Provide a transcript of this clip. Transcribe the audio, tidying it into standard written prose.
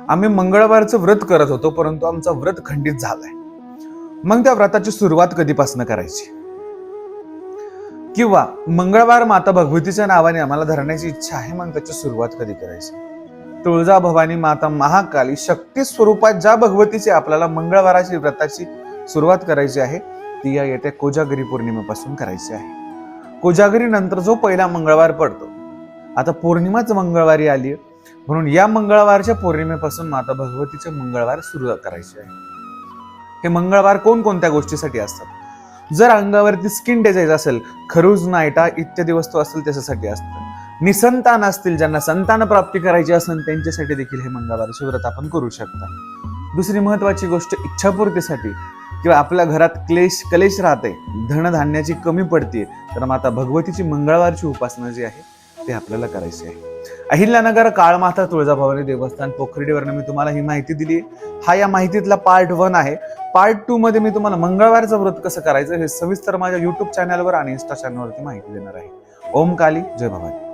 आम्ही मंगळवारचं व्रत करत होतो, परंतु आमचा व्रत खंडित झालाय. मग त्या व्रताची सुरुवात कधीपासून करायची? किंवा मंगळवार माता भगवतीच्या नावाने आम्हाला धरण्याची इच्छा आहे, मग त्याची सुरुवात कधी करायची? तुळजा भवानी माता महाकाली शक्ती स्वरूपात ज्या भगवतीची आपल्याला मंगळवाराची व्रताची सुरुवात करायची आहे, ती या येत्या कोजागरी पौर्णिमेपासून करायची आहे. कोजागरी नंतर जो पहिला मंगळवार पडतो, आता पौर्णिमाच मंगळवारी आली, म्हणून या मंगळवारच्या पौर्णिमेपासून माता भगवतीचे मंगळवार सुरू करायचे आहे. हे मंगळवार कोणकोणत्या गोष्टीसाठी असतात? जर अंगावरती स्किन डिझाईज असेल, खरूज, नायटा इत्यादी वस्तू असतील त्याच्यासाठी असतं. निसंतान असतील, ज्यांना संतान प्राप्ती करायची असेल त्यांच्यासाठी देखील हे मंगळवारचे व्रत आपण करू शकता. दुसरी महत्वाची गोष्ट, इच्छापूर्तीसाठी किंवा आपल्या घरात कलेश राहते, धनधान्याची कमी पडते, तर माता भगवतीची मंगळवारची उपासना जी आहे ते आपल्याला करायची आहे. अहिल्यानगर काळमाता तुळजाभवानी देवस्थान पोखर्डीवरनं मी तुम्हाला ही माहिती दिली. हा या माहितीतला पार्ट 1 आहे. पार्ट 2 मध्ये मी तुम्हाला मंगळवारचं व्रत कसं करायचं हे सविस्तर माझ्या युट्यूब चॅनलवर आणि इन्स्टा चॅनलवरती माहिती देणार आहे. ओम काली, जय भवानी.